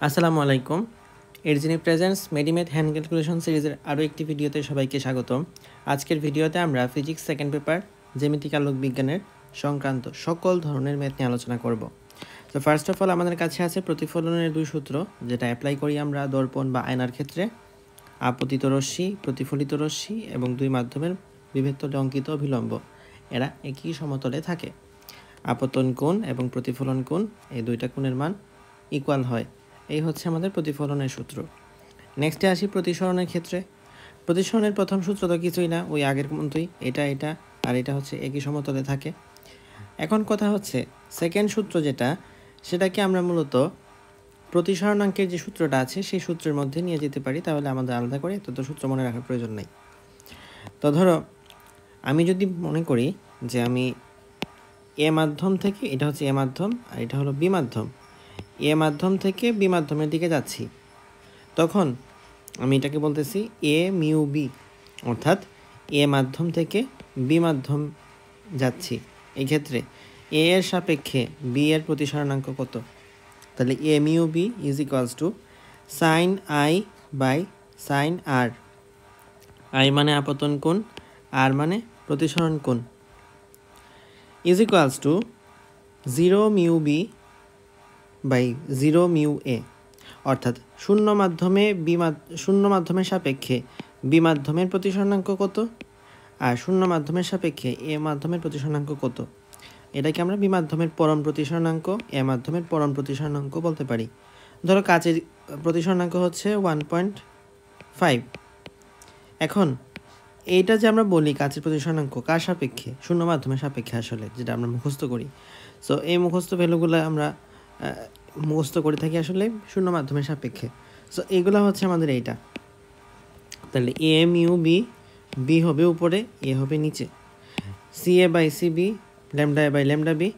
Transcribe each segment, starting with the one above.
আসসালামু আলাইকুম। এরজিনি presents মেডিমেথ hand calculation সিরিজের আরও একটি ভিডিওতে সবাইকে স্বাগতম। আজকের ভিডিওতে আমরা ফিজিক্স সেকেন্ড পেপার জ্যামিতিক আলোক বিজ্ঞানের সংক্রান্ত সকল ধরনের ম্যাথ নিয়ে আলোচনা করব। তো ফার্স্ট অফ অল আমাদের কাছে আছে প্রতিফলনের দুই সূত্র, যেটা অ্যাপ্লাই করি আমরা দর্পণ বা আয়নার ক্ষেত্রে। আপতিত রশ্মি, প্রতিফলিত রশ্মি এবং দুই মাধ্যমের বিভেদতলে অঙ্কিত অভিলম্ব এরা একই সমতলে থাকে। আপতন কোণ এবং প্রতিফলন কোণ, এই দুইটা কোণের মান ইকুয়াল হয়। এই হচ্ছে আমাদের প্রতিফলনের সূত্র। নেক্সটে আসি প্রতিসরণের ক্ষেত্রে। প্রতিসরণের প্রথম সূত্র তো কিছুই না, ওই আগের মতোই, এটা আর এটা হচ্ছে একই সমতলে থাকে। এখন কথা হচ্ছে সেকেন্ড সূত্র যেটা, সেটাকে আমরা মূলত প্রতিসরণাঙ্কের যে সূত্রটা আছে সেই সূত্রের মধ্যে নিয়ে যেতে পারি, তাহলে আমাদের আলাদা করে এত সূত্র মনে রাখার প্রয়োজন নেই। তো ধরো আমি যদি মনে করি যে আমি এ মাধ্যম থেকে, এটা হচ্ছে এ মাধ্যম আর এটা হলো বি মাধ্যম, এ মাধ্যম থেকে বি মাধ্যমের দিকে যাচ্ছি, তখন আমি এটাকে বলতেছি এ মিউ বি, অর্থাৎ এ মাধ্যম থেকে বি মাধ্যম যাচ্ছি। এই ক্ষেত্রে এ এর সাপেক্ষে বি এর প্রতিসরণাঙ্ক কত? তাহলে A mu B is equals to sine I by sine R. I মানে আপতন কোণ, আর মানে প্রতিসরণ কোণ, is equals to 0 mu B by 0 mu A. অর্থাৎ শূন্য মাধ্যমের সাপেক্ষে বি মাধ্যমের প্রতিসরণাঙ্ক কত, আর শূন্য মাধ্যমের সাপেক্ষে এ মাধ্যমের প্রতিসরণাঙ্ক কত, এটাকে আমরা বি মাধ্যমের পরম প্রতিসরণাঙ্ক, এ মাধ্যমের পরম প্রতিসরণাঙ্ক বলতে পারি। ধরো কাচের প্রতিসরণাঙ্ক হচ্ছে 1.5। এখন এইটা যে আমরা বলি কাচের প্রতিসরণাঙ্ক কার সাপেক্ষে? শূন্য মাধ্যমের সাপেক্ষে, আসলে যেটা আমরা মুখস্থ করি। সো এই মুখস্থ ভ্যালুগুলো আমরা মুখস্থ করে থাকি আসলে শূন্য মাধ্যমের সাপেক্ষে। সো এইগুলো হচ্ছে আমাদের এইটা। তাহলে এ মিউ বি, বি হবে উপরে, এ হবে নিচে, C A by C B, lambda A by lambda B.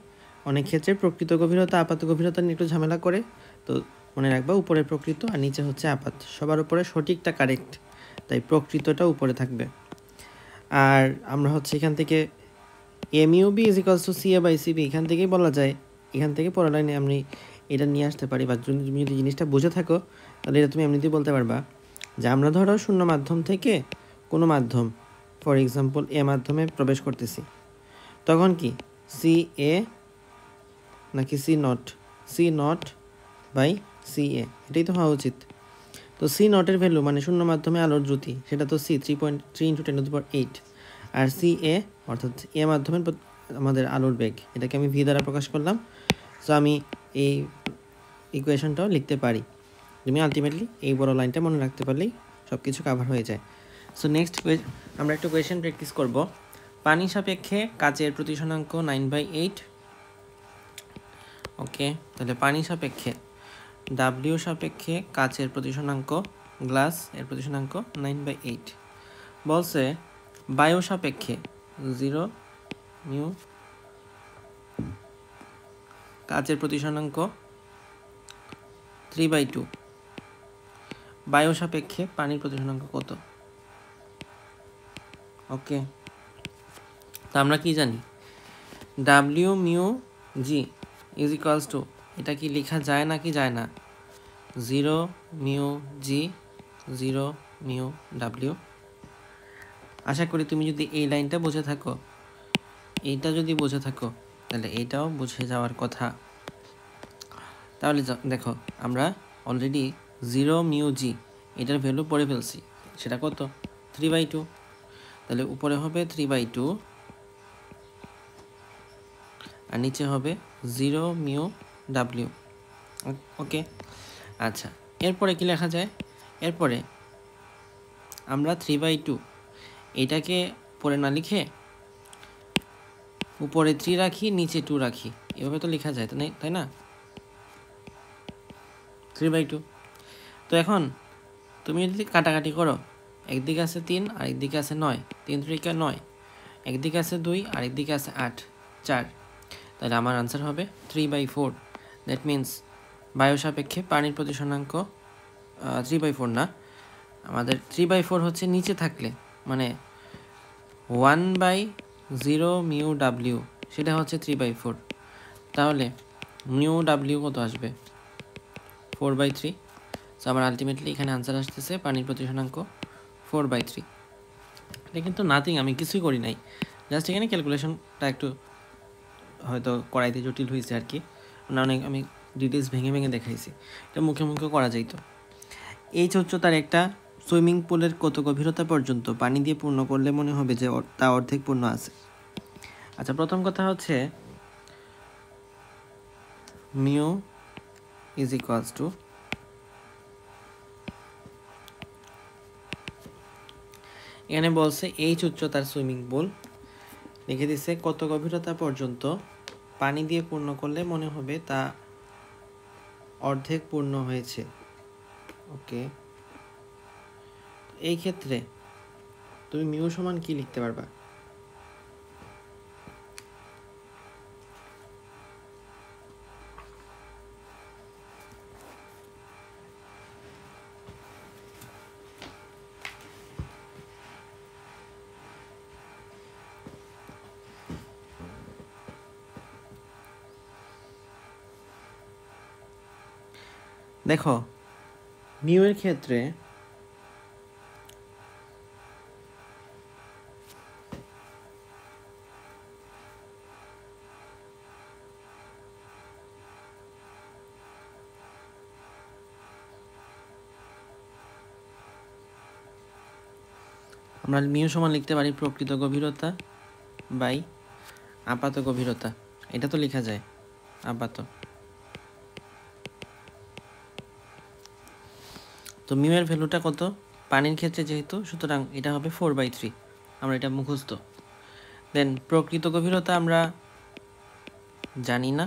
অনেক ক্ষেত্রে প্রকৃত গভীরতা আপাত গভীরতা নিয়ে একটু ঝামেলা করে, তো মনে রাখবা উপরে প্রকৃত আর নিচে হচ্ছে আপাত। সবার উপরে সঠিকটা কারেক্ট, তাই প্রকৃতটা উপরে থাকবে। আর আমরা হচ্ছে এখান থেকে M U B is equals to C A by C B, এখান থেকেই বলা যায়, এখান থেকে পরের লাইনে আমি এটা নিয়ে আসতে পারি। বা তুমি যদি জিনিসটা বুঝে থাকো তাহলে এটা তুমি এমনিতেই বলতে পারবা যে আমরা ধরো শূন্য মাধ্যম থেকে কোনো মাধ্যম, ফর এক্সাম্পল এ মাধ্যমে প্রবেশ করতেছি, তখন কি সি এ নাকি সি নট বাই সি এ, এটাই তো হওয়া উচিত। তো সি নটের ভ্যালু মানে শূন্য মাধ্যমে আলোর দ্রুতি, সেটা তো সি 3.3 × 10⁸। আর সি এ অর্থাৎ এ মাধ্যমের আমাদের আলোর বেগ, এটাকে আমি ভি দ্বারা প্রকাশ করলাম। সো আমি এই ইকুয়েশনটাও লিখতে পারি। তুমি আলটিমেটলি এই বড় লাইনটা মনে রাখতে পারলেই সব কিছু কাভার হয়ে যায়। সো নেক্সট আমরা একটা কোয়েশন প্র্যাকটিস করব। পানি সাপেক্ষে কাচের প্রতিসরণাঙ্ক 9/8। ওকে, তাহলে পানি সাপেক্ষে ডাব্লিউ সাপেক্ষে কাচের প্রতিসরণাঙ্ক, গ্লাস এর প্রতিসরণাঙ্ক 9/8। বলছে বায়ু সাপেক্ষে 0 মিউ কাচের প্রতিসরণাঙ্ক 3/2। বায়ু সাপেক্ষে পানির প্রতিসরণাঙ্ক কত? ওকে, তো আমরা কি জানি W mu G is equals two, এটা কি লেখা যায় না কি যায় না, 0 মিউ জি 0 মিউ ডাব্লিউ। আশা করি তুমি যদি এই লাইনটা বুঝে থাকো, এইটা যদি বুঝে থাকো, তাহলে এইটাও বুঝে যাওয়ার কথা। তাহলে দেখো আমরা অলরেডি 0 মিউ জি এটার ভ্যালু পড়ে ফেলছি, সেটা কত? 3/2। তাহলে উপরে হবে 3/2 আর নিচে হবে 0 মিউ ডাব্লিউ। ওকে, আচ্ছা, এরপরে কি লেখা যায়? এরপরে আমরা 3/2 এটাকে পরে না লিখে উপরে 3 রাখি, নিচে 2 রাখি, এভাবে তো লেখা যায়, তাই না? 3/2। তো এখন তুমি যদি কাটাকাটি করো, একদিকে আছে 3 আর একদিকে আছে 9, 3 3 9, একদিকে আছে 2 আর একদিকে আছে 8, 4, তাহলে আমার আনসার হবে 3/4। দ্যাট মিনস বায়ু সাপেক্ষে পানির প্রতিসরণাঙ্ক 3/4 না, আমাদের 3/4 হচ্ছে নিচে থাকলে, মানে 1/0 মিউ ডাব্লিউ, সেটা হচ্ছে 3/4। তাহলে মিউ ডাব্লিউ কত আসবে? 4/3। সো আমার আলটিমেটলি এখানে আনসার আসতেছে পানির প্রতিসরাঙ্ক 4/3। এটা কিন্তু নাথিং, আমি কিছুই করি নাই, জাস্ট এখানে ক্যালকুলেশনটা একটু হয়তো করাইতে জটিল হয়েছে আর কি, না অনেক আমি ডিটেলস ভেঙে ভেঙে দেখাইছি, এটা মুখে মুখে করা যাইতো। এই উচ্চতার একটা সুইমিং পুলের কত গভীরতা পর্যন্ত পানি দিয়ে পূর্ণ করলে মনে হবে যে তা অর্ধেক পূর্ণ আছে। আচ্ছা, প্রথম কথা হচ্ছে মিউ ইজ ইকুয়ালস টু, এখানে বলছে এইচ উচ্চতার সুইমিং পুল, লিখে দিছে কত গভীরতা পর্যন্ত পানি দিয়ে পূর্ণ করলে মনে হবে তা অর্ধেক পূর্ণ হয়েছে। ওকে, এই ক্ষেত্রে তুমি মিউ সমান কি লিখতে পারবা? দেখো মিউ এর ক্ষেত্রে আমরা মিউ সমান লিখতে পারি প্রকৃত গভীরতা বাই আপাত গভীরতা, এটা তো লেখা যায় আপাত। তো মিউ এর ভ্যালুটা কত পানির ক্ষেত্রে যেহেতু, সুতরাং এটা হবে 4/3, আমরা এটা মুখস্থ। দেন প্রকৃত গভীরতা আমরা জানি না,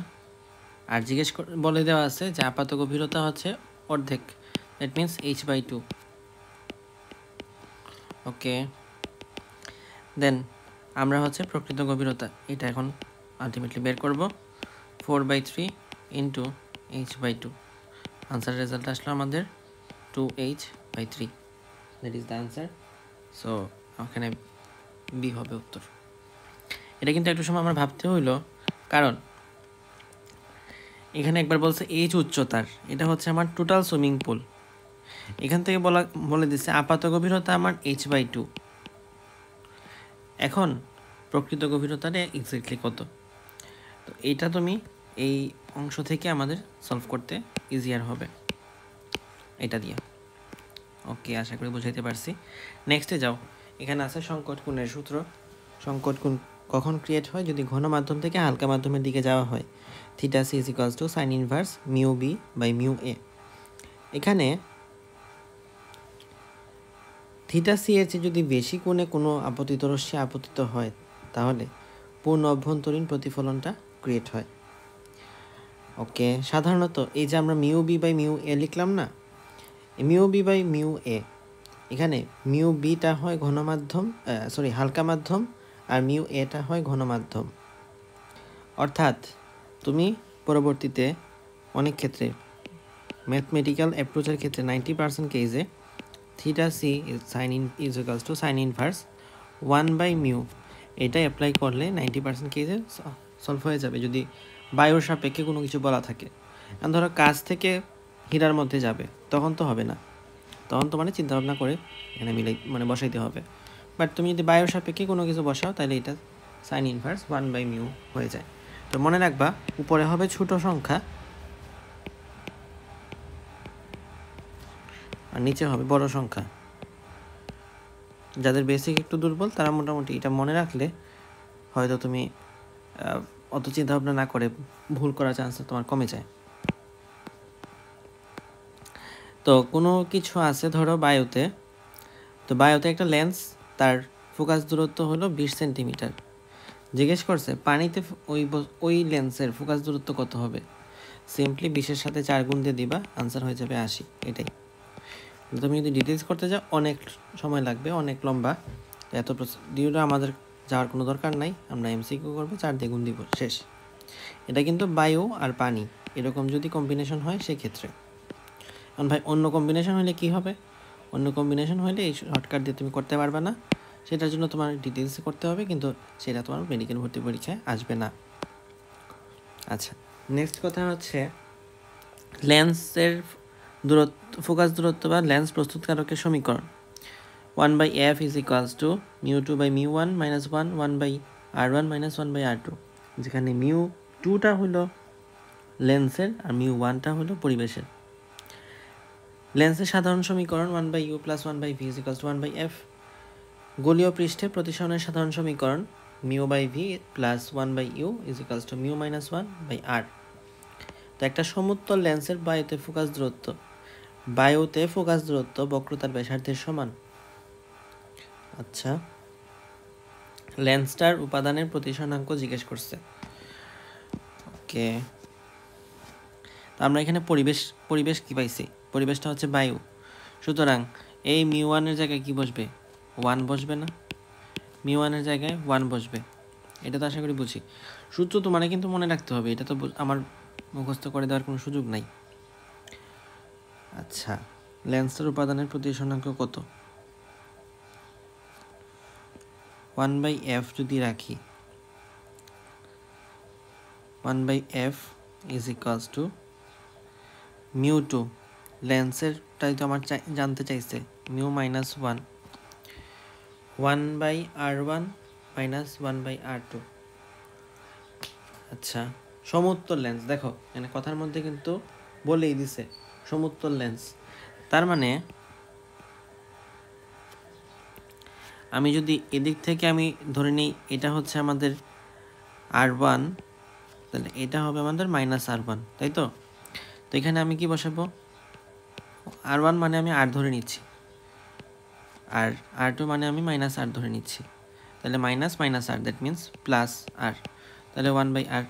আর জিজ্ঞেস বলে দেওয়া আছে যে আপাত গভীরতা হচ্ছে অর্ধেক, দ্যাট মিনস h/2। ওকে, দেন আমরা হচ্ছে প্রকৃত গভীরতা এটা এখন আলটিমেটলি বের করব, 4/3 ইন্টু h/2। আনসার রেজাল্ট আসলো আমাদের 2h/3, that is the answer. So ওখানে বি হবে উত্তর। এটা কিন্তু একটু সময় আমার ভাবতে হইলো, কারণ এখানে একবার বলছে এইচ উচ্চতার, এটা হচ্ছে আমার টোটাল সুইমিং পুল, এখান থেকে বলে দিচ্ছে আপাত গভীরতা আমার h/2। এখন প্রকৃত গভীরতাটা এক্স্যাক্টলি কত, তো এটা তুমি এই অংশ থেকে আমাদের সলভ করতে ইজিয়ার হবে এটা দিয়ে। ওকে, আশা করি বুঝাইতে পারছি। নেক্সটে যাও, এখানে আছে সংকট কোণের সূত্র। সংকট কোণ কখন ক্রিয়েট হয়? যদি ঘন মাধ্যম থেকে হালকা মাধ্যমের দিকে যাওয়া হয়। Theta C is equals to sine inverse mu B by mu A. এখানে থিটা সি এর চেয়ে যদি বেশি কোণে কোনো আপতিত রশ্মি আপতিত হয়, তাহলে পূর্ণ অভ্যন্তরীণ প্রতিফলনটা ক্রিয়েট হয়। ওকে, সাধারণত এই যে আমরা mu B by mu A লিখলাম না, mu B by mu A, এখানে মিউ বিটা হয় ঘন মাধ্যম, হালকা মাধ্যম, আর মিউ এটা হয় ঘন মাধ্যম। অর্থাৎ তুমি পরবর্তীতে অনেক ক্ষেত্রে ম্যাথমেটিক্যাল অ্যাপ্রোচের ক্ষেত্রে 90% কেসে theta c sine is equals to sine inverse 1/μ, এটা অ্যাপ্লাই করলে 90% কেসে সলভ হয়ে যাবে যদি বায়ুর সাপেক্ষে কোনো কিছু বলা থাকে। আর ধরো কাজ থেকে হীরার মধ্যে যাবে, তখন তো হবে না, তখন তো মানে চিন্তাভাবনা করে এখানে বসাইতে হবে। বাট তুমি যদি বায়ুর সাপেক্ষে কোনো কিছু বসাও, তাহলে এটা সাইন ইনভার্স 1/μ হয়ে যায়। তো মনে রাখবা, উপরে হবে ছোট সংখ্যা আর নিচে হবে বড় সংখ্যা। যাদের বেসিক একটু দুর্বল তারা মোটামুটি এটা মনে রাখলে হয়তো তুমি অত চিন্তাভাবনা না করে ভুল করার চান্সটা তোমার কমে যায়। তো কোনো কিছু আছে ধরো বায়ুতে, তো বায়ুতে একটা লেন্স, তার ফোকাস দূরত্ব হলো 20 সেন্টিমিটার। জিজ্ঞেস করছে পানিতে ওই লেন্সের ফোকাস দূরত্ব কত হবে? সিম্পলি 20-এর সাথে 4 গুণ দিয়ে দিবা, আনসার হয়ে যাবে 80। এটাই। তুমি যদি ডিটেলস করতে যাও অনেক সময় লাগবে, অনেক লম্বা, এত প্রসিডিউরে আমাদের যাওয়ার কোনো দরকার নাই। আমরা এমসিকিউ করবো, 4 দিয়ে গুণ দিব, শেষ। এটা কিন্তু বায়ু আর পানি এরকম যদি কম্বিনেশন হয় সেক্ষেত্রে। কারণ ভাই অন্য কম্বিনেশন হলে কি হবে? অন্য কম্বিনেশন হলে এই শর্টকাট দিয়ে তুমি করতে পারবে না, সেটার জন্য তোমার ডিটেলসে করতে হবে, কিন্তু সেটা তোমার মেডিকেল ভর্তি পরীক্ষায় আসবে না। আচ্ছা, নেক্সট কথা হচ্ছে লেন্সের দূরত্ব ফোকাস দূরত্ব বা লেন্স প্রস্তুতকারকের সমীকরণ 1/f is equals to μ2/μ1 minus 1/r1 minus 1/r2, যেখানে μ2টা হলো লেন্সের আর μ1টা হলো পরিবেশের। লেন্সের সাধারণ সমীকরণ 1/u plus 1/v is equals two 1/f। গোলীয় পৃষ্ঠে প্রতিসরণের সাধারণ সমীকরণ μ/v plus 1/u is equals to μ minus 1/r। তো একটা সমুত্তল লেন্সের বায়ুতে ফোকাস দূরত্ব বক্রতার ব্যাসার্ধের সমান। আচ্ছা, লেন্সটার উপাদানের প্রতিসরণাঙ্ক জিজ্ঞেস করছে। ওকে, তো আমরা এখানে পরিবেশ কি পাইছি? পরিবেশটা হচ্ছে বায়ু, সুতরাং এই μ1 এর জায়গায় কি বসবে? 1 বসবে না? μ1 এর জায়গায় 1 বসবে। এটা তো আশা করি বুঝি। সূত্র তোমার কিন্তু মনে রাখতে হবে, এটা তো আমার মুখস্থ করে দেওয়ার কোনো সুযোগ নাই। আচ্ছা, লেন্সের উপাদানের প্রতিসরণাঙ্ক কত? 1/f যদি রাখি, 1/f ইজ ইকুয়ালস টু μ2, লেন্সেরটাই তো আমার জানতে চাইছে, μ মাইনাস 1/r1 মাইনাস 1/r2। আচ্ছা, সমুত্তল লেন্স, দেখো মানে কথার মধ্যে কিন্তু বলেই দিছে সমুত্তল লেন্স। তার মানে আমি যদি এদিক থেকে আমি ধরে নিই এটা হচ্ছে আমাদের r1, তাহলে এটা হবে আমাদের মাইনাস r1, তাই তো? তো এখানে আমি কি বসাবো? r1 মানে আমি r ধরে নিচ্ছি, আর r2 মানে আমি মাইনাস r ধরে নিচ্ছি, তাহলে minus minus r, that means plus r, তাহলে 1/r,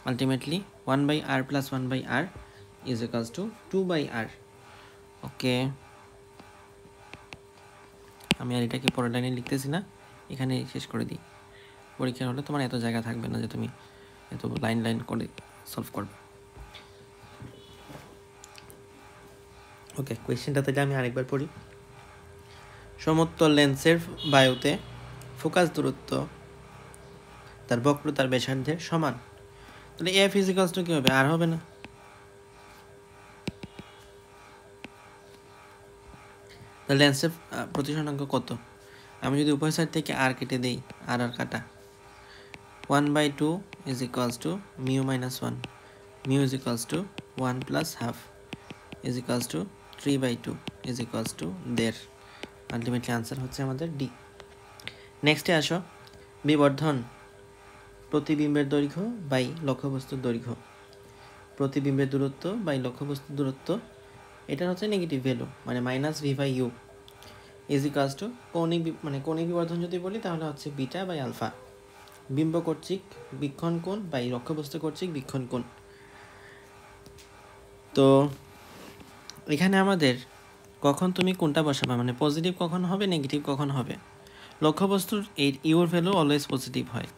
ultimately 1/r plus 1/r is equals two 2/r। ওকে, আমি আর এটাকে পরের লাইনে লিখতেছি না, এখানে শেষ করে দিই। পরীক্ষা হলে তোমার এত জায়গা থাকবে না যে তুমি এত লাইন লাইন করে সলভ করবে। ওকে, কোয়েশ্চেনটা তাহলে আমি আরেকবার পড়ি। সমুত্তল লেন্সের বায়ুতে ফোকাস দূরত্ব তার বক্রতার ব্যাসার্ধের সমান, তাহলে এফ ইজ ইকুয়ালস টু কি হবে? আর হবে না? তাহলে লেন্সের প্রতিসরণাঙ্ক কত? আমি যদি উভয় সাইড থেকে আর কেটে দেই, আর কাটা, 1/2 is equals to μ minus 1, μ is equals to 1 plus half is equals to 3/2 is equals to 1.5। Ultimately answer হচ্ছে আমাদের ডি। নেক্সটে আসো, বিবর্ধন প্রতিবিম্বের দৈর্ঘ্য বাই লক্ষ্যবস্তুর দৈর্ঘ্য। প্রতিবিম্বের দূরত্ব বাই লক্ষ্যবস্তুর দূরত্ব, এটা হচ্ছে নেগেটিভ ভ্যালু, মানে -v/u ইজ ইকুয়ালস টু কৌণিক বিবর্ধন যদি বলি তাহলে হচ্ছে বিটা বাই আলফা। বিম্ব কর্তৃক বীক্ষণ কোণ বাই লক্ষ্যবস্তু কর্তৃক বীক্ষণ কোণ। তো এখানে আমাদের কখন তুমি কোনটা বসাবা, মানে পজিটিভ কখন হবে, নেগেটিভ কখন হবে? লক্ষ্যবস্তুর এই ইউর ভ্যালু অলওয়েজ পজিটিভ হয়।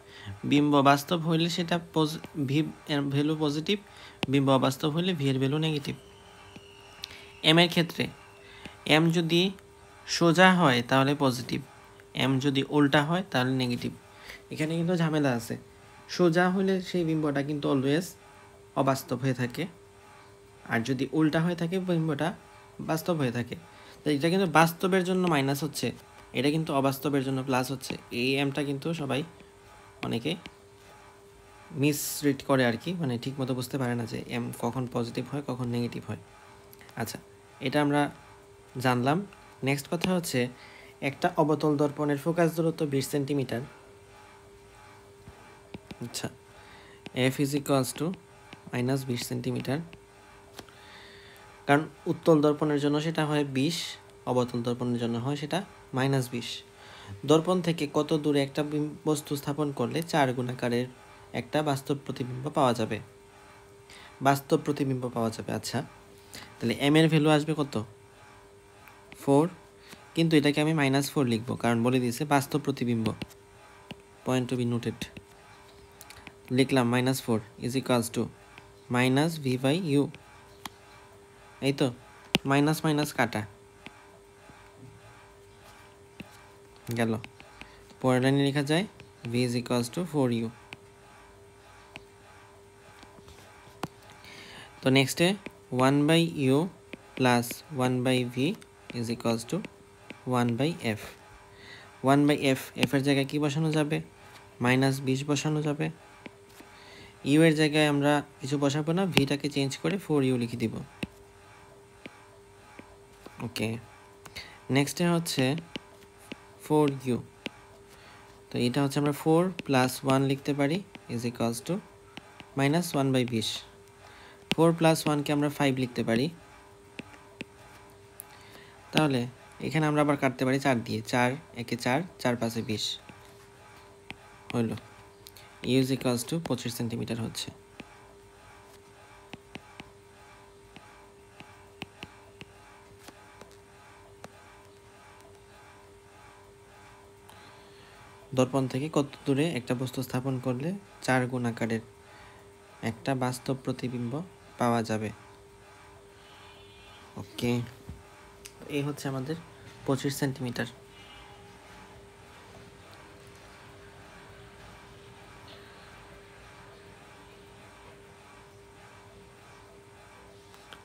বিম্ব বাস্তব হইলে সেটা ভি এর ভ্যালু পজিটিভ, বিম্ব অবাস্তব হইলে ভি এর ভ্যালু নেগেটিভ। এম এর ক্ষেত্রে এম যদি সোজা হয় তাহলে পজিটিভ, এম যদি উল্টা হয় তাহলে নেগেটিভ। এখানে কিন্তু ঝামেলা আছে, সোজা হলে সেই বিম্বটা কিন্তু অলওয়েজ অবাস্তব হয়ে থাকে, আর যদি উল্টা হয়ে থাকে বিম্বটা বাস্তব হয়ে থাকে। তো এটা কিন্তু বাস্তবের জন্য মাইনাস হচ্ছে, এটা কিন্তু অবাস্তবের জন্য প্লাস হচ্ছে। এই এমটা কিন্তু সবাই অনেকে মিসরিড করে আর কি, মানে ঠিক মতো বুঝতে পারে না যে এম কখন পজিটিভ হয় কখন নেগেটিভ হয়। আচ্ছা, এটা আমরা জানলাম। নেক্সট কথা হচ্ছে, একটা অবতল দর্পণের ফোকাস দূরত্ব 20 সেন্টিমিটার। আচ্ছা, F is equals two -20 centimetre, কারণ উত্তল দর্পণের জন্য সেটা হয় 20, অবতল দর্পণের জন্য হয় সেটা -20। দর্পণ থেকে কত দূরে একটা বস্তু স্থাপন করলে 4 গুণাকারের একটা বাস্তব প্রতিবিম্ব পাওয়া যাবে? আচ্ছা, তাহলে এম এর ভ্যালু আসবে কত? 4, কিন্তু এটাকে আমি -4 লিখবো, কারণ বলে দিয়েছে বাস্তব প্রতিবিম্ব, পয়েন্ট টু বি নোটেড। লিখলাম -4 ইজ ইকুয়ালস টু -v/u, এই তো মাইনাস মাইনাস কাটা গেল। পরের লাইনে লেখা যায় v is equals two 4u। তো নেক্সটে 1/u plus 1/v is equals two 1/f। 1/f, এর জায়গায় কি বসানো যাবে? -20 বসানো যাবে। ইউ এর জায়গায় আমরা কিছু বসাবো না, ভিটাকে চেঞ্জ করে 4u লিখে দিব। ওকে, নেক্সটে হচ্ছে 4u। তো এটা হচ্ছে আমরা 4 + 1 লিখতে পারি ইজ ইকুয়ালস টু -1/20। 4 + 1 কে আমরা 5 লিখতে পারি। তাহলে এখানে আমরা আবার কাটতে পারি 4 দিয়ে। 4 একে 4, 4 5 20 হইল। U is equals to 25 centimetre হচ্ছে। দর্পণ থেকে কত দূরে একটা বস্তু স্থাপন করলে 4 গুণ আকারের একটা বাস্তব প্রতিবিম্ব পাওয়া যাবে? ওকে, এই হচ্ছে আমাদের 25 সেন্টিমিটার।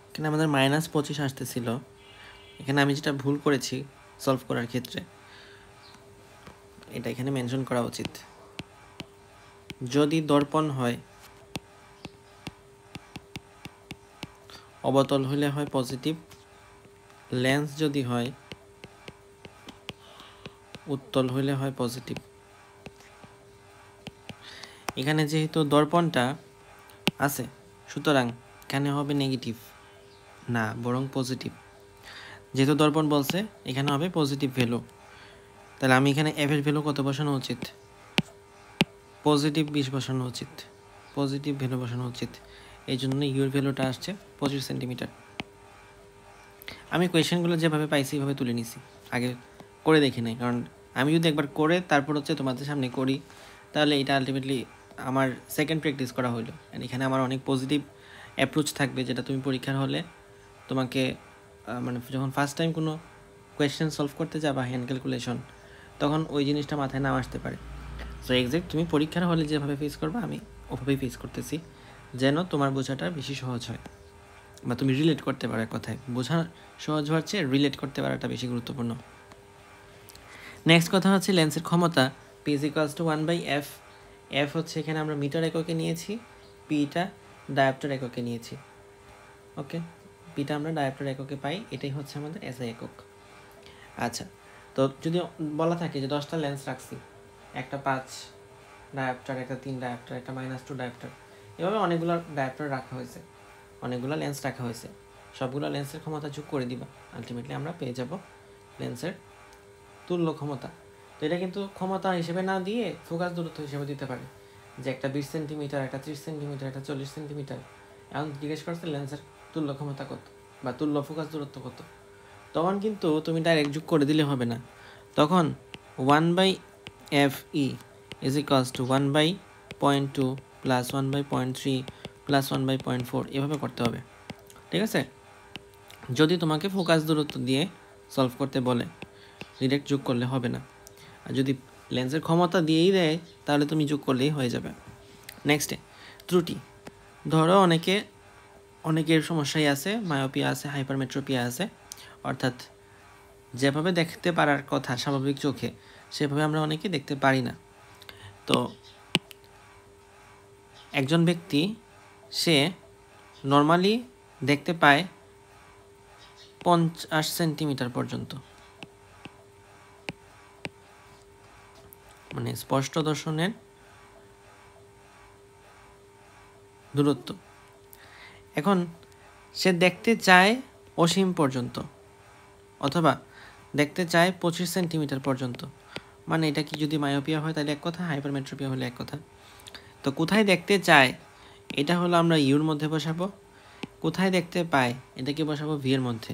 এখানে আমাদের -25 আসতেছিল। এখানে আমি যেটা ভুল করেছি সলভ করার ক্ষেত্রে, এটা এখানে মেনশন করা উচিত। যদি দর্পণ হয় অবতল হলে হয় পজিটিভ, লেন্স যদি হয় উত্তল হলে হয় পজিটিভ। এখানে যেহেতু দর্পণটা আছে, সুতরাং এখানে হবে নেগেটিভ না, বরং পজিটিভ। যেহেতু দর্পণ বলছে এখানে হবে পজিটিভ ভ্যালু, তাহলে আমি এখানে এফ এর ভ্যালু কত বসানো উচিত? পজিটিভ 20 বসানো উচিত, পজিটিভ ভ্যালু বসানো উচিত। এই জন্য ইউর ভ্যালুটা আসছে 25 সেন্টিমিটার। আমি কোয়েশ্চেনগুলো যেভাবে পাইছি এইভাবে তুলে নিছি, আগে করে দেখি নাই। কারণ আমি যদি একবার করে তারপর হচ্ছে তোমাদের সামনে করি, তাহলে এটা আলটিমেটলি আমার সেকেন্ড প্র্যাকটিস করা হলো। এখানে আমার অনেক পজিটিভ অ্যাপ্রোচ থাকবে, যেটা তুমি পরীক্ষার হলে তোমাকে মানে যখন ফার্স্ট টাইম কোনো কোয়েশ্চেন সলভ করতে যাবা হ্যান্ড ক্যালকুলেশন, তখন ওই জিনিসটা মাথায় নাও আসতে পারে। সো এক্স্যাক্ট তুমি পরীক্ষার হলে যেভাবে ফেস করবা আমি ওভাবেই ফেস করতেছি, যেন তোমার বোঝাটা বেশি সহজ হয় বা তুমি রিলেট করতে পারো। এক কথায় বোঝা সহজ হওয়ার চেয়ে রিলেট করতে পারাটা বেশি গুরুত্বপূর্ণ। নেক্সট কথা হচ্ছে লেন্সের ক্ষমতা P is equals two 1/f। F হচ্ছে এখানে আমরা মিটার এককে নিয়েছি, পিটা ডায়োপ্টার এককে নিয়েছি। ওকে, পিটা আমরা ডায়োপ্টার এককে পাই, এটাই হচ্ছে আমাদের এসআই একক। আচ্ছা, তো যদি বলা থাকে যে 10টা লেন্স রাখছি, একটা 5 ডায়োপ্টার, একটা 3 ডায়োপ্টার, একটা -2 ডায়োপ্টার, এভাবে অনেকগুলো ডায়োপ্টার রাখা হয়েছে, অনেকগুলো লেন্স রাখা হয়েছে। সবগুলো লেন্সের ক্ষমতা যোগ করে দিবা, আলটিমেটলি আমরা পেয়ে যাব লেন্সের তুল্য ক্ষমতা। তো এটা কিন্তু ক্ষমতা হিসেবে না দিয়ে ফোকাস দূরত্ব হিসেবে দিতে পারে, যে একটা 20 সেন্টিমিটার, একটা 30 সেন্টিমিটার, একটা 40 সেন্টিমিটার। এখন জিজ্ঞেস করছে লেন্সের তুল্য ক্ষমতা কত বা তুল্য ফোকাস দূরত্ব কত, তখন কিন্তু তুমি ডাইরেক্ট যোগ করে দিলে হবে না। তখন 1/fe is equals two 1/0.2 plus 1/0.3 plus 1/0.4 এভাবে করতে হবে, ঠিক আছে? যদি তোমাকে ফোকাস দূরত্ব দিয়ে সলভ করতে বলে, ডিরেক্ট যোগ করলে হবে না। আর যদি লেন্সের ক্ষমতা দিয়েই দেয়, তাহলে তুমি যোগ করলেই হয়ে যাবে। নেক্সটে ত্রুটি। ধরো অনেকের সমস্যাই আছে, মায়োপিয়া আছে, হাইপারমেট্রোপিয়া আছে, অর্থাৎ যেভাবে দেখতে পারার কথা স্বাভাবিক চোখে, সেভাবে আমরা অনেকে দেখতে পারি না। তো একজন ব্যক্তি সে নর্মালি দেখতে পায় 50 সেন্টিমিটার পর্যন্ত, মানে স্পষ্ট দর্শনের দূরত্ব। এখন সে দেখতে চায় অসীম পর্যন্ত, অথবা দেখতে চায় 25 সেন্টিমিটার পর্যন্ত। মানে এটা কি যদি মায়োপিয়া হয় তাহলে এক কথা, হাইপারমেট্রোপিয়া হলে এক কথা। তো কোথায় দেখতে চায় এটা হলো আমরা ইউর মধ্যে বসাবো, কোথায় দেখতে পায় এটাকে বসাবো ভি এর মধ্যে।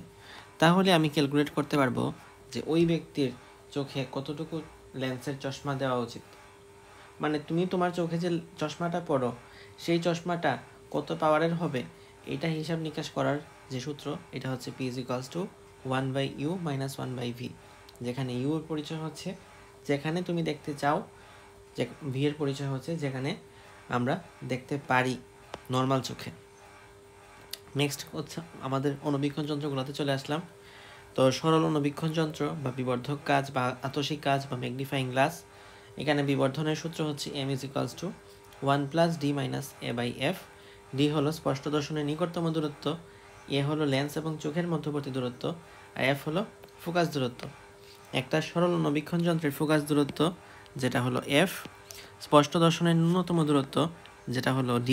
তাহলে আমি ক্যালকুলেট করতে পারবো যে ওই ব্যক্তির চোখে কতটুকু লেন্সের চশমা দেওয়া উচিত। মানে তুমি তোমার চোখে যে চশমাটা পড়ো, সেই চশমাটা কত পাওয়ারের হবে, এটা হিসাব নিকাশ করার যে সূত্র, এটা হচ্ছে P is equals two 1/u minus 1/v, যেখানে ইউ এর পরিচয় হচ্ছে যেখানে তুমি দেখতে চাও, যে ভি এর পরিচয় হচ্ছে যেখানে আমরা দেখতে পারি নর্মাল চোখে। নেক্সট হচ্ছে আমাদের অণুবীক্ষণ যন্ত্রগুলোতে চলে আসলাম। তো সরল অণুবীক্ষণ যন্ত্র বা বিবর্ধক কাচ বা আতসিক কাচ বা ম্যাগনিফাইং গ্লাস, এখানে বিবর্ধনের সূত্র হচ্ছে m = 1 + d - a/f। d হলো স্পষ্ট দর্শনের নিকটতম দূরত্ব, a হলো লেন্স এবং চোখের মধ্যবর্তী দূরত্ব, আর f হলো ফোকাস দূরত্ব। একটা সরল অণুবীক্ষণ যন্ত্রের ফোকাস দূরত্ব যেটা হলো f, স্পষ্ট দর্শনের ন্যূনতম দূরত্ব যেটা হলো d।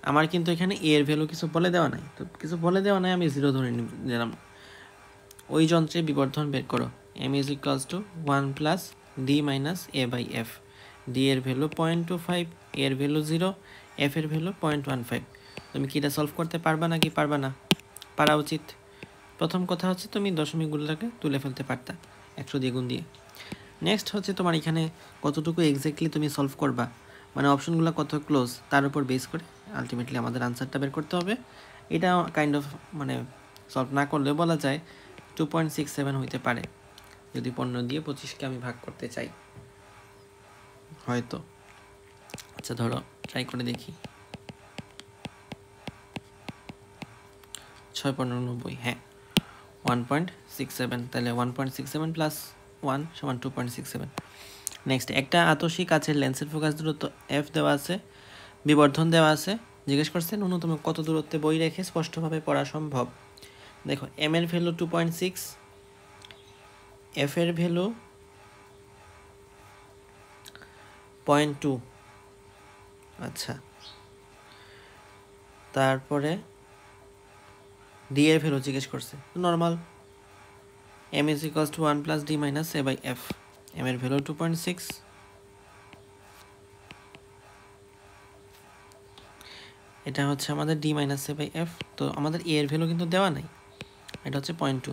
আমার কিন্তু এখানে a এর ভ্যালু কিছু বলে দেওয়া নাই, তো কিছু বলে দেওয়া নাই, আমি 0 ধরে নিলাম। ওই যন্ত্রে বিবর্ধন বের করো, m = 1 + d - a/f। d এর ভ্যালু 0.25, a এর ভ্যালু 0, f এর ভ্যালু 0.15। তুমি কি এটা সলভ করতে পারবা নাকি পারবা না? পারা উচিত। প্রথম কথা হচ্ছে তুমি দশমিকগুলোকে তুলে ফেলতে পারতা 100 দিয়ে গুণ দিয়ে। নেক্সট হচ্ছে তোমার এখানে কতটুকু এক্স্যাক্টলি তুমি সলভ করবা, মানে অপশনগুলো কত ক্লোজ তার উপর বেস করে আলটিমেটলি আমাদের আনসারটা বের করতে হবে। এটা কাইন্ড অফ মানে সলভ না করলে বলা যায় 2.67 হইতে পারে যদি 15 দিয়ে 25কে আমি ভাগ করতে চাই হয়তো। আচ্ছা ধরো ট্রাই করে দেখি, 6.90, হ্যাঁ 1.67, তাহলে 1.67 + 1 = 2.67। নেক্সট, একটা আতসী কাচের লেন্সের ফোকাস দূরত্ব f দেওয়া আছে, বিবর্ধন দেওয়া আছে, জিজ্ঞেস করছে ন্যূনতম কত দূরত্বে বই রেখে স্পষ্টভাবে পড়া সম্ভব। দেখো m এর ভ্যালু 2.6, f এর ভ্যালু 0.2। আচ্ছা, তারপরে d এর ভ্যালু জিজ্ঞেস করছে, normal m = 1 + d - a/f। m এর ভ্যালু 2.6, এটা হচ্ছে আমাদের d - a/f। তো আমাদের a এর ভ্যালু কিন্তু দেওয়া নাই, এটা হচ্ছে 0.2।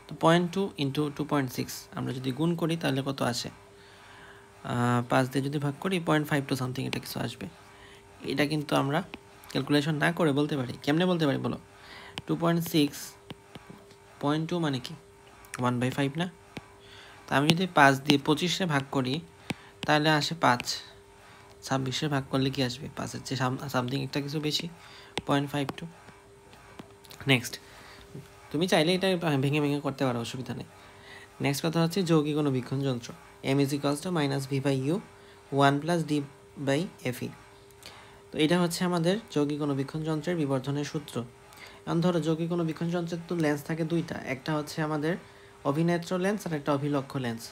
তো 0.2 × 2.6 আমরা যদি গুণ করি তাহলে কত আসে, 5 দিয়ে যদি ভাগ করি 0.52 সামথিং এটা কিছু আসবে। এটা কিন্তু আমরা ক্যালকুলেশন না করে বলতে পারি। কেমনে বলতে পারি বলো? 2.6 0.2 মানে কি 1/5 না? তা আমি যদি 5 দিয়ে 25-এ ভাগ করি তাহলে আসে 5। 26-এ ভাগ করলে কি আসবে? 5-এর চেয়ে সামথিং একটা কিছু বেশি, 0.52। নেক্সট, তুমি চাইলে এটা ভেঙে ভেঙে করতে পারো, অসুবিধা নেই। নেক্সট কথা হচ্ছে যৌগিক অণুবীক্ষণ যন্ত্র, m = -v/u 1 + d/fe। তো এটা হচ্ছে আমাদের যৌগিক অণুবীক্ষণ যন্ত্রের বিবর্ধনের সূত্র। এখন ধরো যৌগিক অণুবীক্ষণ যন্ত্রের তো লেন্স থাকে দুইটা, একটা হচ্ছে আমাদের অভিনেত্র লেন্স আর একটা অভিলক্ষ লেন্স।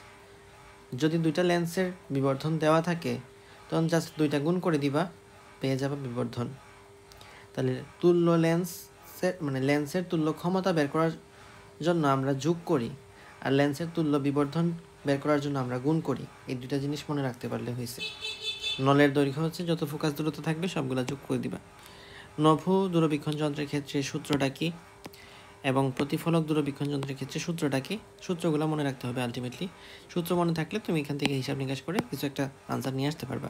যদি দুইটা লেন্সের বিবর্ধন দেওয়া থাকে তখন জাস্ট দুইটা গুণ করে দিবা, পেয়ে যাবে বিবর্ধন। তাহলে তুল্য লেন্সের মানে লেন্সের তুল্য ক্ষমতা বের করার জন্য আমরা যোগ করি, আর লেন্সের তুল্য বিবর্ধন বের করার জন্য আমরা গুণ করি। এই দুইটা জিনিস মনে রাখতে পারলে হয়েছে। নলের দৈর্ঘ্য হচ্ছে যত ফোকাস দূরত্ব থাকবে সবগুলো যোগ করে দিবা। নভু দূরবীক্ষণ যন্ত্রের ক্ষেত্রে সূত্রটা কি এবং প্রতিফলক দূরবীক্ষণ যন্ত্রের ক্ষেত্রে সূত্রটা কি, সূত্রগুলো মনে রাখতে হবে। আলটিমেটলি সূত্র মনে থাকলে তুমি এখান থেকে হিসাব নিকাশ করে কিছু একটা আনসার নিয়ে আসতে পারবা।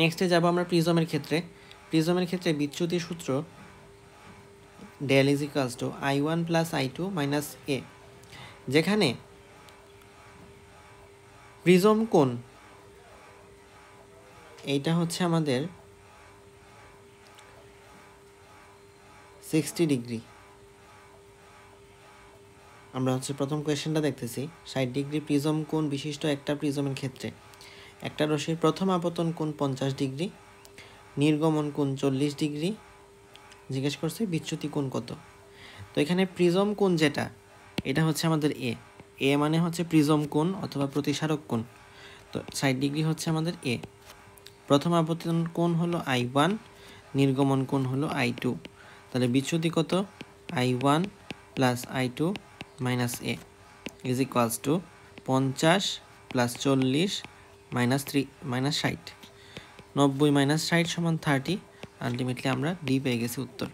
নেক্সটে যাব আমরা প্রিজমের ক্ষেত্রে। প্রিজমের ক্ষেত্রে বিচ্যুতির সূত্র del = I1 + I2 - a। যেখানে প্রিজম কোণ এইটা হচ্ছে আমাদের 60 ডিগ্রি। আমরা হচ্ছে প্রথম কোয়েশ্চেনটা দেখতেছি, 60 ডিগ্রি প্রিজম কোণ বিশিষ্ট একটা প্রিজমের ক্ষেত্রে একটা রশ্মির প্রথম আপতন কোণ 50 ডিগ্রি, নির্গমন কোণ 40 ডিগ্রি, জিজ্ঞেস করছে বিচ্যুতি কোণ কত। তো এখানে প্রিজম কোণ যেটা, এটা হচ্ছে আমাদের এ মানে হচ্ছে প্রিজম কোণ অথবা প্রতিসারক কোণ। তো 60 ডিগ্রি হচ্ছে আমাদের এ। প্রথম আপতন কোণ হলো I1, নির্গমন কোণ হলো I2। তাহলে বিচ্যুতি কত? I1 + I2 - a = 50 + 40 - 3 - 60। 90 - 60 = 30। আলটিমেটলি আমরা ডি পেয়ে গেছি উত্তর।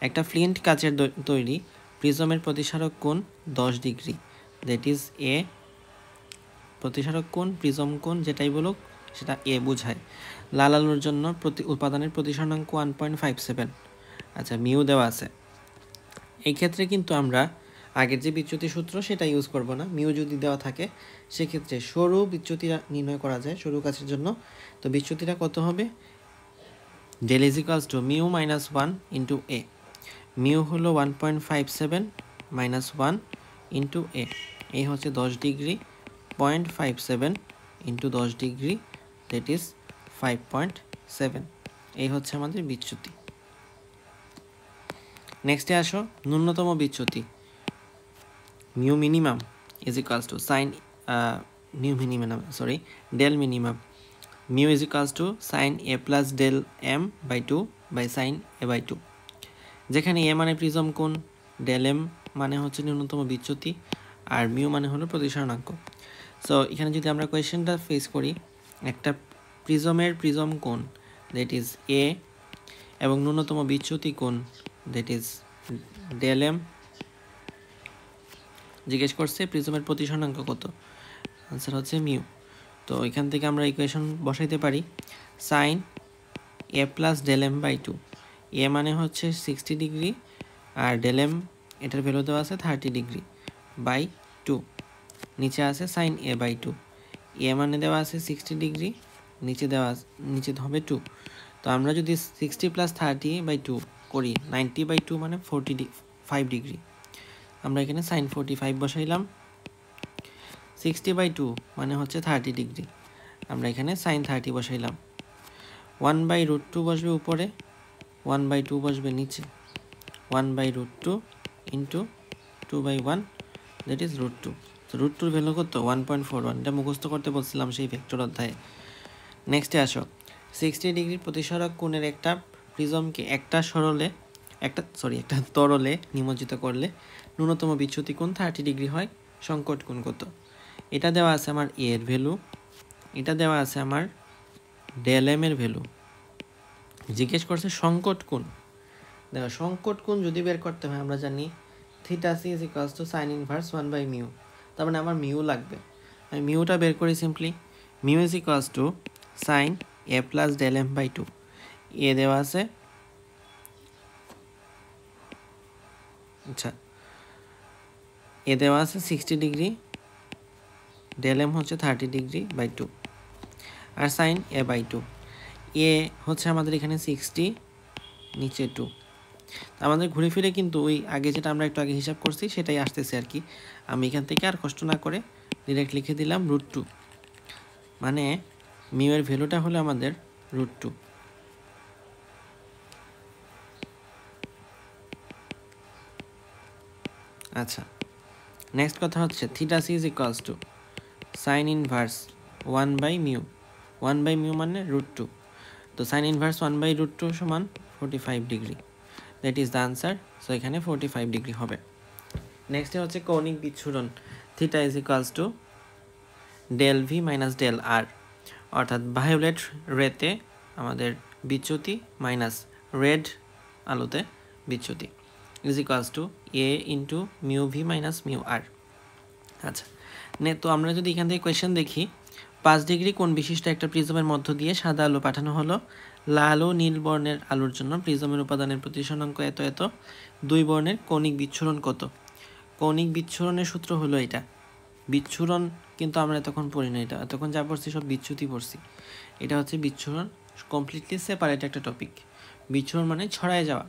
একটা ফ্লিন্ট কাচের তৈরি প্রিজমের প্রতিসারক কোণ 10 ডিগ্রি, দ্যাট ইজ এ। প্রতিসারক কোণ প্রিজম কোণ যেটাই বলুক সেটা এ বোঝায়। লাল আলোর জন্য উপাদানের প্রতিসরণাঙ্ক 1.57। আচ্ছা, মিউ দেওয়া আছে। এই ক্ষেত্রে কিন্তু আমরা আগের যে বিচ্যুতি সূত্র সেটা ইউজ করব না। মিউ যদি দেওয়া থাকে সেক্ষেত্রে সরু বিচ্যুতি নির্ণয় করা যায় সরু কাচের জন্য। তো বিচ্যুতিটা কত হবে? Del is equals to mu minus 1 into A. Mu হলো 1.57 মাইনাস 1 ইন্টু এ। এই হচ্ছে 10 degree, 0.57 into 10 degree, that is 5.7। এই হচ্ছে আমাদের বিচ্যুতি। নেক্সটে আসো ন্যূনতম বিচ্যুতি। Mu minimum is equals to sine del minimum. Mu is equals to sine A plus del M by 2 by sine A by 2। যেখানে এ মানে প্রিজম কোণ, ডেল এম মানে হচ্ছে ন্যূনতম বিচ্যুতি, আর মিউ মানে হলো প্রতিসরণাঙ্ক। সো এখানে যদি আমরা কোয়েশ্চেনটা ফেস করি, একটা প্রিজম কোণ দ্যাট ইজ এ এবং ন্যূনতম বিচ্যুতি কোণ দ্যাট ইজ ডেল এম। জিজ্ঞেস করছে প্রিজমের প্রতিসরণাঙ্ক কত, আনসার হচ্ছে মিউ। তো এখান থেকে আমরা ইকুয়েশন বসাইতে পারি sine A plus del M by 2। A মানে হচ্ছে 60 ডিগ্রি আর ডেল এম এটার ভ্যালু দেওয়া আছে 30 ডিগ্রি বাই 2। নিচে আছে সাইন এ বাই 2। এ মানে দেওয়া আছে 60 ডিগ্রি, নিচে হবে 2। তো আমরা যদি 60 প্লাস 30 বাই 2 করি, 90 বাই 2 মানে 45 ডিগ্রি। আমরা এখানে সাইন 45 বসাইলাম। 60 বাই 2 মানে হচ্ছে 30 ডিগ্রি, আমরা এখানে সাইন 30 বসাইলাম। 1 বাই রুট 2 বসবে উপরে, 1 বাই 2 বসবে নিচে। 1 by root 2 into 2 by 1 that is root 2। তো রুট 2 ভ্যালু কত 1.41। এটা মুখস্থ করতে বলছিলাম সেই ভেক্টর অধ্যায়ে। নেক্সটে আসো 60 ডিগ্রি প্রতিসরক কোণের একটা প্রিজমকে একটা তরলে নিমজ্জিত করলে ন্যূনতম বিচ্যুতি কোণ 30 ডিগ্রি হয়। সংকট কোণ কত? এটা দেওয়া আছে আমার এ এর ভ্যালু, এটা দেওয়া আছে আমার ডেল এম এর ভ্যালু। জিজ্ঞেস করছে সংকট কোণ। দেখো সংকট কোণ যদি বের করতে হয় আমরা জানি theta C is equals to sine inverse 1 by mu. তার মানে আমার মিউ লাগবে, আমি মিউটা বের করি simply. Mu is equals to sine A plus del M by 2। A দেওয়া আছে, আচ্ছা এ দেওয়া আছে 60 ডিগ্রি, ডেল এম হচ্ছে 30 ডিগ্রি বাই 2, আর সাইন এ বাই 2। এ হচ্ছে আমাদের এখানে 60, নিচে 2। আমাদের ঘুরে ফিরে কিন্তু ওই আগে যেটা আমরা একটু আগে হিসাব করছি সেটাই আসতেছে আর কি। আমি এখান থেকে আর কষ্ট না করে ডিরেক্ট লিখে দিলাম রুট 2, মানে মিউ এর ভ্যালুটা হলো আমাদের রুট 2। আচ্ছা নেক্সট কথা হচ্ছে theta C is equals to sine inverse 1 by mu. 1 by mu মানে রুট 2। তো সাইন ইনভার্স 1 বাই রুট 2 সমান 45 degree, that is the answer. So এখানে 45 ডিগ্রি হবে। নেক্সটে হচ্ছে কৌণিক বিচ্ছুরণ। Theta is equals to del v minus del r, অর্থাৎ ভায়োলেট রেতে আমাদের বিচ্যুতি মাইনাস রেড আলোতে বিচ্যুতি is equals to a into mu V minus mu r. আচ্ছা তো আমরা যদি এখান থেকে কোয়েশ্চেন দেখি, 5 ডিগ্রি কোণ বিশিষ্ট একটা প্রিজমের মধ্য দিয়ে সাদা আলো পাঠানো হলো। লাল ও নীল বর্ণের আলোর জন্য প্রিজমের উপাদানের প্রতিসরণাঙ্ক এত এত। দুই বর্ণের কৌণিক বিচ্ছুরণ কত? কৌণিক বিচ্ছুরণের সূত্র হলো এটা। বিচ্ছুরণ কিন্তু আমরা এতক্ষণ পড়ি না, এটা এতক্ষণ যা পড়ছি সব বিচ্যুতি পড়ছি। এটা হচ্ছে বিচ্ছুরণ, কমপ্লিটলি সেপারেট একটা টপিক। বিচ্ছুরণ মানে ছড়ায় যাওয়া।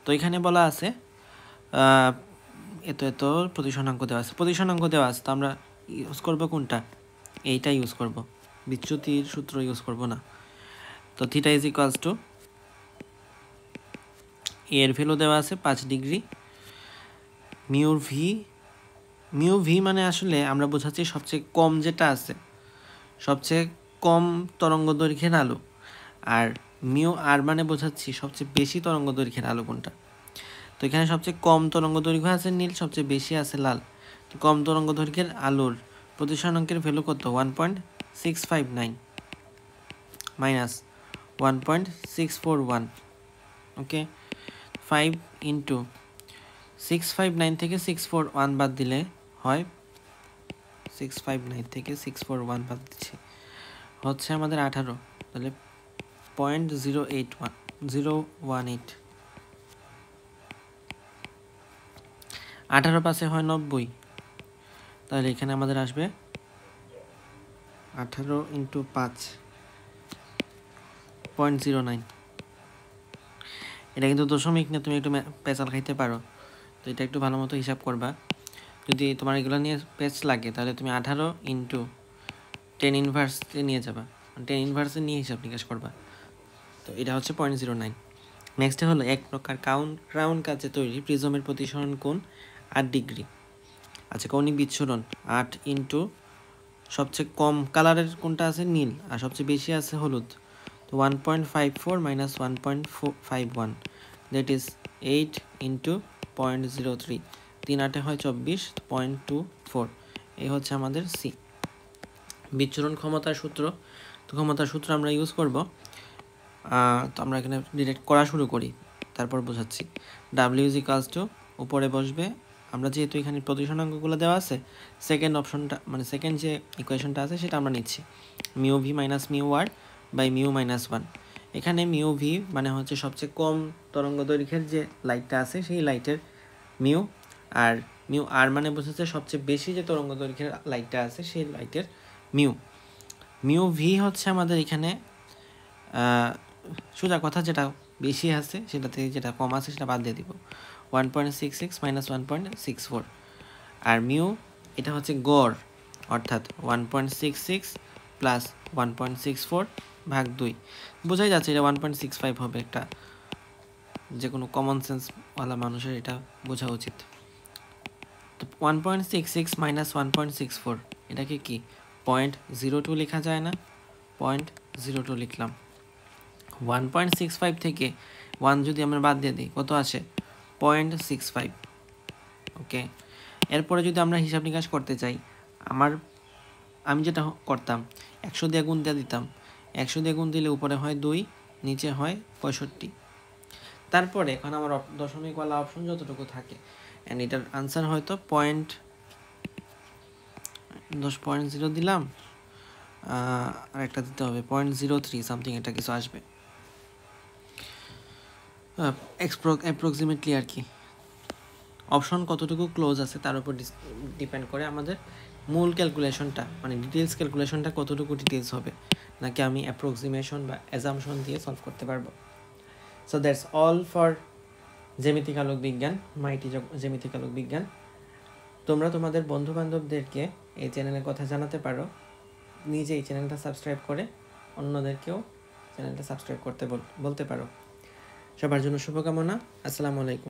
তো এখানে বলা আছে এত এত প্রতিসরণাঙ্ক দেওয়া আছে, তো আমরা ইউজ করবো কোনটা? এইটা ইউজ করব, বিচ্যুতির সূত্র ইউজ করব না। তো থিটা ইজ ইকুয়ালস টু এর ভ্যালু দেওয়া আছে 5 ডিগ্রি, মিউ ভি মানে আসলে আমরা বোঝাচ্ছি সবচেয়ে কম যেটা আছে, সবচেয়ে কম তরঙ্গ দৈর্ঘ্যের আলো। আর মিউ আর মানে বোঝাচ্ছি সবচেয়ে বেশি তরঙ্গ দৈর্ঘ্যের আলো কোনটা। তো এখানে সবচেয়ে কম তরঙ্গ দৈর্ঘ্য আছে নীল, সবচেয়ে বেশি আছে লাল। তো কম তরঙ্গ দৈর্ঘ্যের আলোর প্রতিসরণাঙ্কের ভ্যালু কত? 1.659 মাইনাস 1.641। ওকে, 5 ইন্টু 659 থেকে 641 বাদ দিলে হয় 659 থেকে 641 বাদ দিচ্ছি হচ্ছে আমাদের 18, তাহলে 0.018। 18 পাশে হয় 90, তাহলে এখানে আমাদের আসবে 18 ইন্টু 5 0.09। এটা কিন্তু দশমিক নিয়ে তুমি একটু পেঁচাল খাইতে পারো, তো এটা একটু ভালো মতো হিসাব করবা। যদি তোমার এগুলো নিয়ে পেঁচ লাগে তাহলে তুমি 18 ইন্টু 10 ইনভার্সে নিয়ে যাবা, 10 ইনভার্সে নিয়ে হিসাব নিকাশ করবা। তো এটা হচ্ছে 0.09। নেক্সট হলো এক প্রকার রাউন্ড কাচে তৈরি প্রিজমের প্রতিসরণ কোণ 8 ডিগ্রি। আচ্ছা, কৌণিক বিচ্ছুরণ 8 ইন্টু সবচেয়ে কম কালারের কোনটা আছে নীল, আর সবচেয়ে বেশি আছে হলুদ। তো 1.54 মাইনাস 1.51, দ্যাট ইজ 8 ইন্টু 0.03, 3 8 হয় 24.24। এই হচ্ছে আমাদের সি। বিচ্ছুরণ ক্ষমতার সূত্র, তো ক্ষমতার সূত্র আমরা ইউজ করব। তো আমরা এখানে ডিরেক্ট করা শুরু করি, তারপর বোঝাচ্ছি। ডাব্লিউ ইজ ইকালস টু, উপরে বসবে, আমরা যেহেতু এখানে প্রতিসরণাঙ্কগুলো দেওয়া আছে, সেকেন্ড অপশনটা মানে সেকেন্ড যে ইকুয়েশনটা আছে সেটা আমরা নিচ্ছি, mu V minus mu R by mu minus 1। এখানে মিউ ভি মানে হচ্ছে সবচেয়ে কম তরঙ্গ দৈর্ঘ্যের যে লাইটটা আছে সেই লাইটের মিউ, আর মিউ আর মানে বোঝাচ্ছে সবচেয়ে বেশি যে তরঙ্গ দৈর্ঘ্যের লাইটটা আছে সেই লাইটের মিউ। মিউ ভি হচ্ছে আমাদের এখানে সোজা কথা যেটা বেশি আছে সেটা থেকে যেটা কম আছে সেটা বাদ দিয়ে দিব, 1.66 মাইনাস 1.64। আর মিউ এটা হচ্ছে গড়, অর্থাৎ 1.66 প্লাস 1.64 ভাগ 2, বোঝাই যাচ্ছে এটা 1.65 হবে। একটা যে কোনো কমন সেন্সওয়ালা মানুষের এটা বোঝা উচিত। তো 1.66 মাইনাস 1.64 এটাকে কি 0.02 লেখা যায় না? 0.02 লিখলাম। 1.65 থেকে 1 যদি আমরা বাদ দিয়ে দিই কত আসে? 0.65। ওকে, এরপরে যদি আমরা হিসাব নিকাশ করতে চাই, আমি যেটা করতাম 100 দিয়ে গুণ দিয়ে দিতাম। 100 দিয়ে গুণ দিলে উপরে হয় 2, নিচে হয় 65। তারপরে এখন আমার দশমিকওয়ালা অপশন যতটুকু থাকে, অ্যান্ড এটার আনসার হয়তো 0.0 দিলাম, আর একটা দিতে হবে 0.03 সামথিং, এটা কিছু আসবে অ্যাপ্রক্সিমেটলি আর কি। অপশন কতটুকু ক্লোজ আছে তার উপর ডিপেন্ড করে আমাদের মূল ক্যালকুলেশনটা, মানে ডিটেলস ক্যালকুলেশনটা কতটুকু ডিটেলস হবে, নাকি আমি অ্যাপ্রক্সিমেশন বা অ্যাজাম্পশন দিয়ে সলভ করতে পারবো। সো দ্যাটস অল ফর জ্যামিতিক আলোক বিজ্ঞান, মাইটি জ্যামিতিক আলোক বিজ্ঞান। তোমরা তোমাদের বন্ধুবান্ধবদেরকে এই চ্যানেলের কথা জানাতে পারো, নিজে এই চ্যানেলটা সাবস্ক্রাইব করে অন্যদেরকেও চ্যানেলটা সাবস্ক্রাইব করতে বলতে পারো। সবার জন্য শুভকামনা। আসসালামু আলাইকুম।